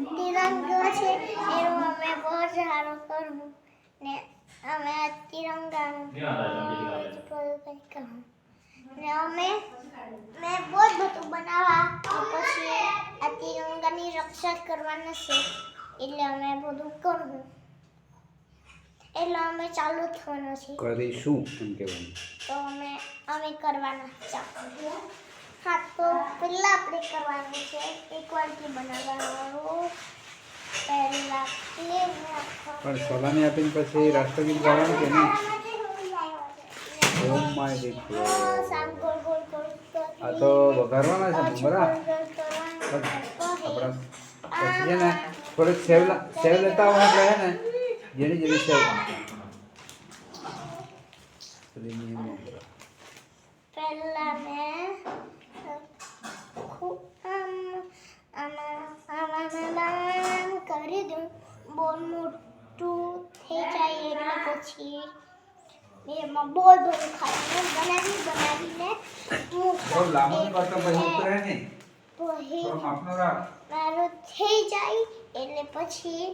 तिरंगा છે એનો અમે બહુ સારો કરું ને અમે તિરંગાનું ને અમે મેં બહુ બધું બનાવવા પછી આ તિરંગાની રક્ષા કરવાના છે એટલે અમે બધું કરવું એટલે અમે ચાલુ થવાનું છે કરીશું એમ કહેવાનું તો અમે કરવાના ચાલુ હા તો પહેલા આપણે કરવાનું છે એક વાટકી બનાવવાનું પહેલા પણ સલામી આપીને પછી રાષ્ટ્રગીત ગાવાનું કે નહીં ઓમ માય દીકરો આ તો વઘારવાના છે બરા આપણા પછી છે ને થોડીક સેવ લેતા હોય એટલે છે ને જેની જેની સેવ પહેલા મેં આમાં કરી દઉં બહુ મોટું થઈ જાય એટલે પછી એમાં બહુ બધું ખાવાનું બનાવીને મારું થઈ જાય એટલે પછી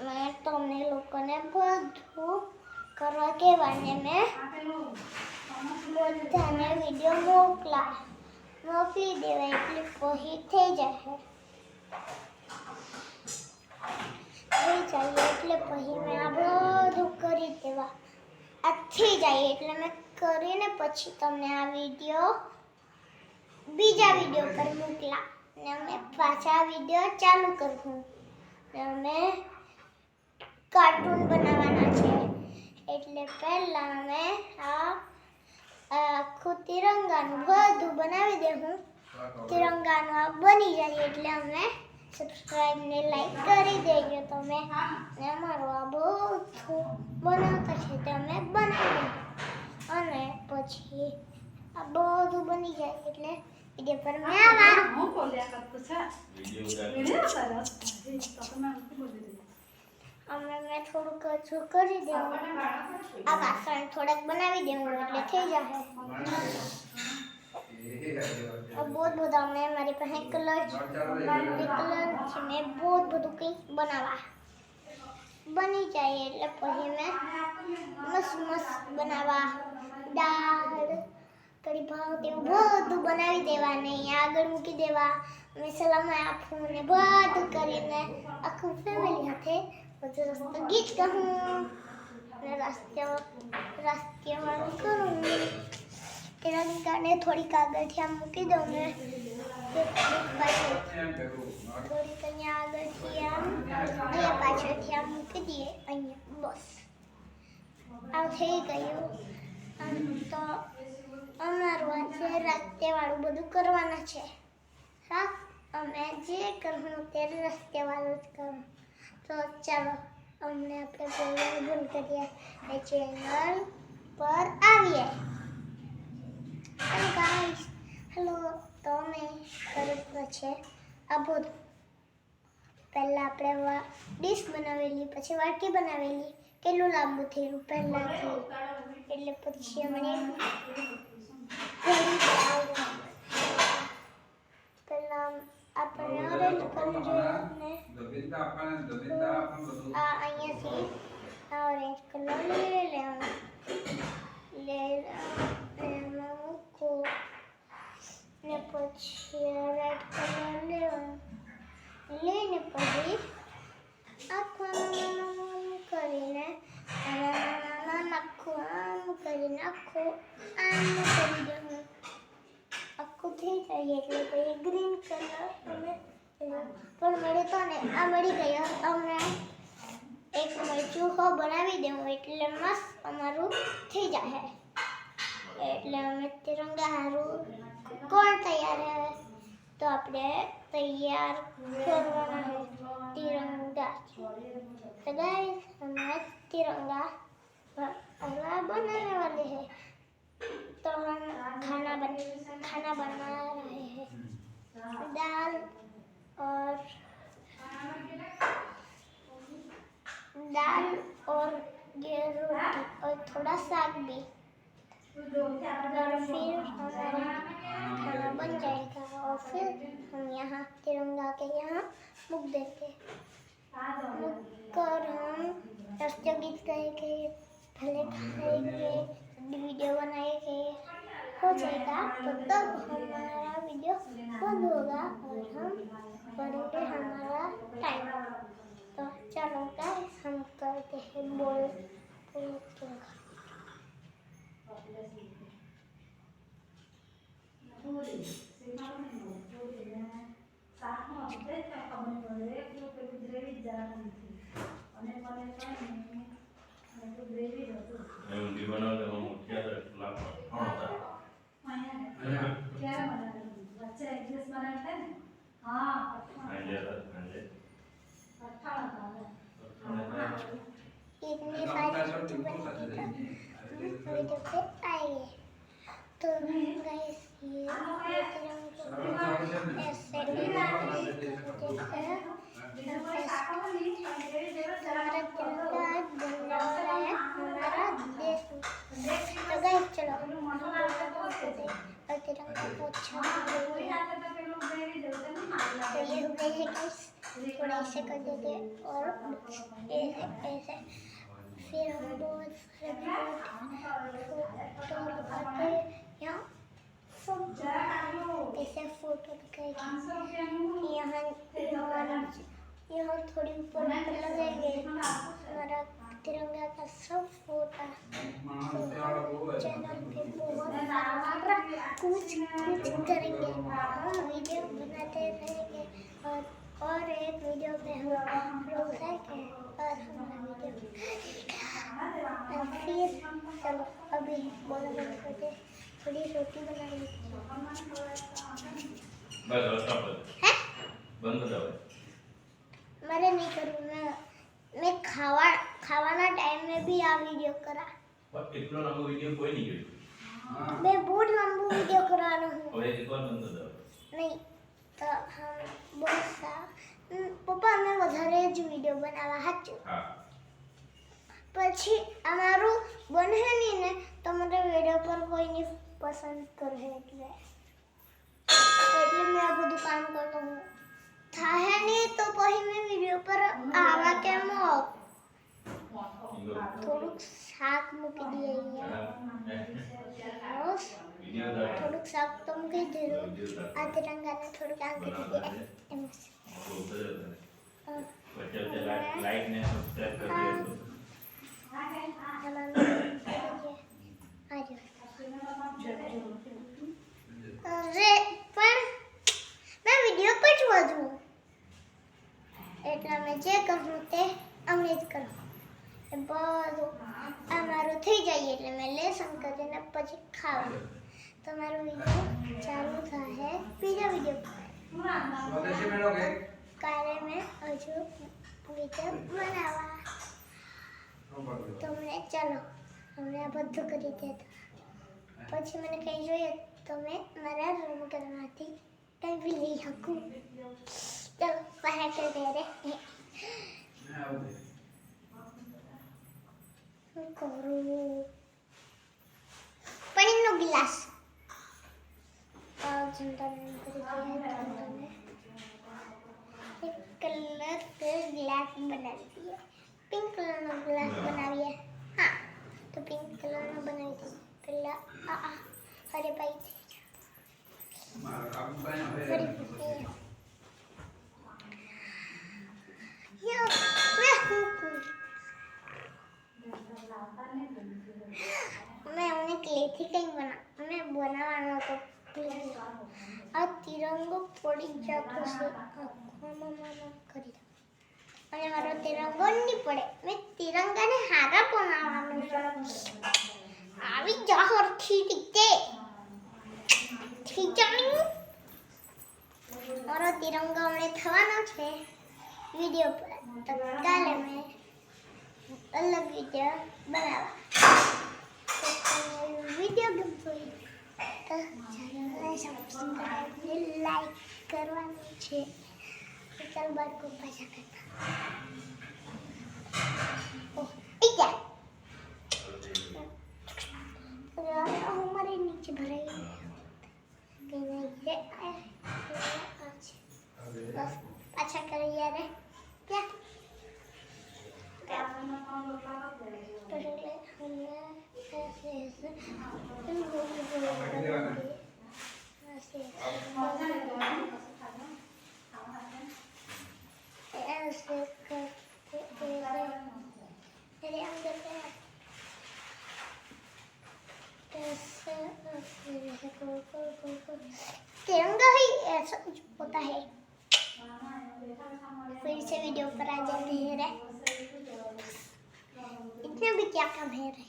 મેં તમને લોકોને બધું કરવા કહેવાને મેં બધાને વિડીયો મોકલી દેવા એટલે પછી થઈ જાય એટલે પછી મેં આ બધું કરી દેવા આ થઈ જાય એટલે મેં કરીને પછી તમને આ વિડીયો બીજા વિડીયો પર મોકલા ને અમે પાછા વિડીયો ચાલુ કરશું ને અમે કાર્ટૂન બનાવવાના છે એટલે પહેલા અમે આખું તિરંગાનું બધું બનાવી દેવું તિરંગાનું આ બની જાય એટલે અમે સબસ્ક્રાઇબ ને લાઈક કરી દેજો તમે ને અમારું આ બધું બનાવતા છે તે અમે બનાવી અને પછી આ બધું બની જાય એટલે વિડીયો પર મેં મેં થોડુંક ઓછું કરી દેવું આ વાસણ થોડાક બનાવી દેવું એટલે થઈ જશે બહુ બધા અમે મારી પાસે કલર છે મેં બહુ બધું કંઈક બનાવવા બની જાય એટલે પછી મેં મસ્ત બનાવવા દાળ કઢી ભાત એવું બધું બનાવી દેવા ને આગળ મૂકી દેવા અમે સલામી આપું ને બધું કરીને આખું ફેમિલી સાથે બધું રસ્તો ગીત કહું ને રાષ્ટ્રીયવાળું કરું તિરંગાને થોડીક આગળથી આમ મૂકી દઉં ને થોડીક અહીંયા આગળથી અહીંયા પાછળથી આમ મૂકી દઈએ અહીંયા બસ આમ થઈ ગયું આમ તો અમારું આજે રાષ્ટ્રીયવાળું બધું કરવાના છે હા અમે જે કરવું તે રાષ્ટ્રીયવાળું જ કરું તો ચાલો અમને આપણે બોલવાનું બંધ કરીએ એ ચેનલ પર આવીએ ગાઈસ હેલો તો અમે કરવું છે આ બધું પહેલાં આપણે ડીશ બનાવેલી પછી વાટકી બનાવેલી કેટલું લાંબુ થયું પહેલાંથી એટલે પછી અમને પહેલાં આપણે ઓરેન્જ કરવું જોઈએ ને અહીંયાથી આ ઓરેન્જ કલર લઈ લેવાનો એમાં મૂકો ને પછી રેડ કલર લેવાનો લઈને પછી આખું કરીને નાખું આમ કરીને આખું આમ કરી દેવું આખું થઈ જાય એટલે પછી ગ્રીન કલર અમે પણ મળે તો ને આ મળી ગયો અમને એક ચૂહો બનાવી દેવું એટલે મસ્ત અમારું થઈ જાય એટલે અમે તિરંગા હારું કોણ તૈયાર હે તો આપણે તૈયાર કરવાના है तिरंगा तो गाइस हम आज तिरंगा बनाने वाले हैं तो हम खाना बना रहे हैं दाल और ये रोटी और थोड़ा साग भी और फिर हमारा खाना बन जाएगा और फिर हम यहाँ यहाँ तिरंगा के यहाँ मुख देते मुख कर हम राष्ट्रीय गीत गाएंगे, भले खाएंगे, वीडियो बनाएंगे, हो जाएगा तो तब हमारा वीडियो बंद होगा और हम करेंगे हमारा टाइम। तो चलो गाइस हम करते हैं बोल इतनी सारी चीजें बनेगी तो वीडियो पे आएंगे। तो गाइस ये ऐसे हमारा तिरंगा बनने वाला है हमारा देश। तो गाइस चलो और तिरंगा को अच्छा तो ये हो गई है गाइस, थोड़ा ऐसे कर देते और ऐसे फिर हम बहुत सारे फोटो लगाते यहाँ सब ऐसे फोटो लगाएंगे यहाँ थोड़ी ऊपर लगाएंगे हमारा तिरंगा का सब फोटो। चैनल पे बहुत सारा कुछ करेंगे, हम वीडियो बनाते रहेंगे और एक वीडियो पे हम रोजाएंगे और हमारा वीडियो फिर चलो अभी बोला बंद करते, थोड़ी रोटी बनाएंगे। मारे नहीं करूँ मैं खावाना टाइम में भी आ वीडियो करा એટલો લાંબો વિડિયો કોઈ નહીં કર્યો। मैं बहुत लंबू वीडियो कराना हूँ। હવે એકવાર બંધ કરો। नहीं तो हम बहुत सा पप्पा मैं વધારે જ વિડિયો બનાવવા હાચું। હા પછી અમારું બને નહીં ને તો મને વિડિયો પર કોઈ નહીં પસંદ કરે એટલે मैं આ બધું કામ કરતો હું। થાય નહીં તો પછી मैं વિડિયો પર આવા કેમ થોડુંક શાક મૂકી દઈએ વિડિયો दा થોડુંક શાક તો મૂકી દીધું, આ તિરંગાને થોડુંક આમ કરી દઈએ એમ। પછી લાઈક ને સબસ્ક્રાઇબ કરી દેજો। અરે પણ મેં વિડિયો પર જ વધું એટલે મેં જે કહું તે અમને જ કરો બધું અમારું થઈ જાય એટલે મેં લેસન કરીને પછી ખાવા તમારો વિડિયો ચાલુ થાય બીજા વિડિયો કાલે મેં હજુ વિડિયો બનાવવા તો મને ચાલો હમણે આ બધું કરી દેતા પછી મને કંઈ જોઈએ તો મેં મારા રમકડામાંથી કંઈ બી લઈ શકું। ચાલો બહાર કરી દે રે શું કરું પાણીનો ગ્લાસ જનતા એક કલર के ग्लास बना दिए, पिंक कलर નો ग्लास बनाविए। हाँ तो पिंक कलर નો बनावी दीजिए पहला अरे भाई मैं उन्हें क्ले थी कहीं मैं बनाना तो आ तिरंगो पड़ी जातो से आँखों કરી દો અને મારો તિરંગો નહીં પડે मैं तिरंगा ने हारा बनावવાનો છે। આવી જા હરખી રીતે ખીચાણી મારો તિરંગો હમણે થવાનો છે વિડિયો પર તો કાલે मैं अलग वीडियो बनावा वीडियो गमतो હોય તો ચેનલને સબસ્ક્રાઇબ લાઈક કરવાનું છે। ચાલ બાર કો પાછા કરતા इधर हमारे नीचे भरे ये आज બસ પાછા કરીએ રે ક્યાં ऐसे करके मेरे अंदर कैसे तिरंगा ही ऐसा कुछ होता है फिर से वीडियो पर आ जाते हैं रे इतने भी क्या काम है रे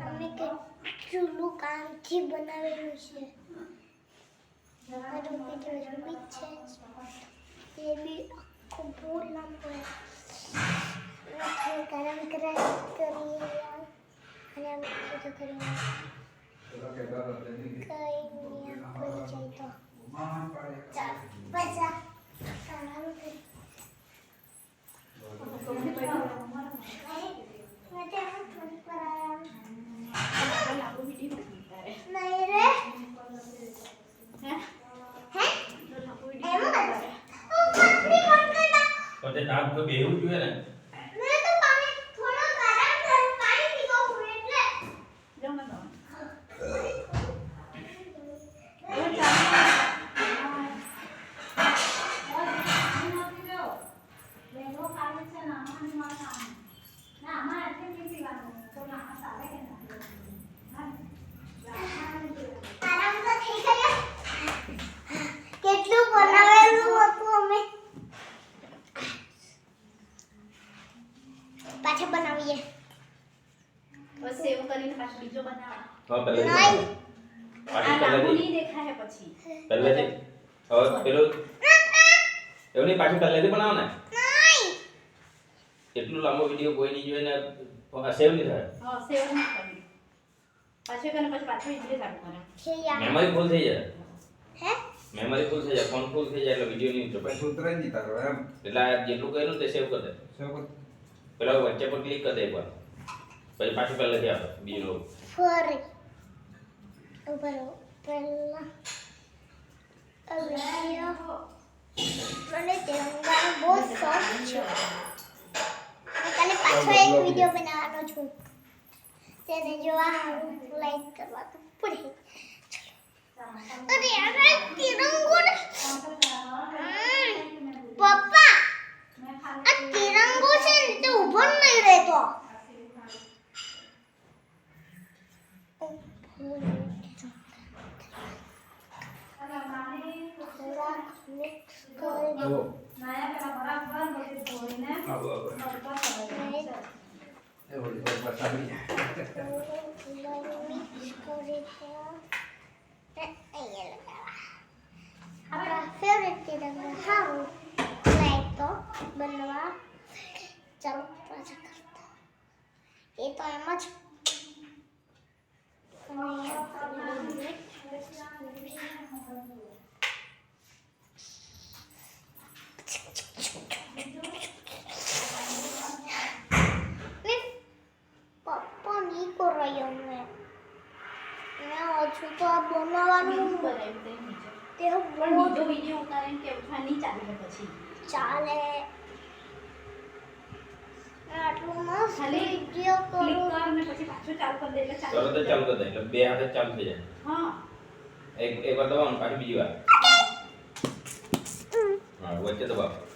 અમે કેટલું કામથી બનાવેલું છે મારો વિડિયો બી છે એ બી આખો બહુ લાંબો છે ગરમ કરીએ અને અમે બધું કરીએ કઈ નહીં કોઈ જાય તો ચાલ પૈસા કામ કરી मैं तेरे फोन पर आया नहीं रे हैं एमन ओ पत्नी कौन करता પણ તે તાપ તો બેહવું જોઈએ ને मैं तो पानी थोड़ा गरम करूं पानी पीको હું એટલે જો ના દો આરામ તો થઈ ગયો કેટલું બનાવેલું હતું અમે પાછા બનાવીએ બસ સેવ કરીને પાછું બીજો બનાવો હા પહેલે નહીં પાછી આ લાંબુ પહેલેથી નહીં દેખાય પછી પહેલેથી હવે પેલો એવું નહીં પાછું પહેલેથી બનાવો ને નહીં એટલું લાંબો વિડીયો કોઈ નહીં જોઈને સેવ નહીં થાય હા સેવ નહીં કરવી પાછું કરીને પછી પાછું ઇડલી ચાલુ કરે છે યાર મેમરી ફૂલ થઈ જાય હે મેમરી ફૂલ થઈ જાય ફોન ફૂલ થઈ જાય એટલે વિડીયો નહીં ઉતરે સૂત્ર જ નહીં તારો એમ એટલે આ જેટલું કર્યું તે સેવ કરી દે પેલા વચ્ચે પર ક્લિક કરી દે એકવાર પછી પાછું પહેલેથી આવે બીજું ફરી ઉપર પહેલા અવિયો મને તિરંગાનો બહુ શોખ છે હું કાલે પાછો એક વિડિયો બનાવવાનો છું તેને જોવા લાઈક કરવા તો પડે અરે યાર તિરંગો ને પપ્પા આ તિરંગો છે ને તે ઊભો જ નહીં રહેતો મિક્સ કરી જો એ બોલ બસ આવી મિક્સ કરી આપણા ફેવરેટ તિરંગા સારું લાઈક તો બનવા ચાલો પાછા કરતા એ તો એમ જ પપ્પા નહીં કરાયો મેં હજુ તો આ બનાવવાનું બનાવ્યું તે નીચે તે પણ બહુ બીજો વિડીયો ઉતારીને કે ઉઠવાની ચાલી પછી ચાલે આટલું મસ્ત ખાલી વિડિયો ક્લિક કરું કર ને પછી પાછું ચાલુ કરી દે એટલે તરત ચાલુ જ ચાલુ કરી દે એટલે બે હાથે ચાલુ થઈ જાય હા એક વાર દબાવો ને પાછી બીજી વાર હા વચ્ચે દબાવો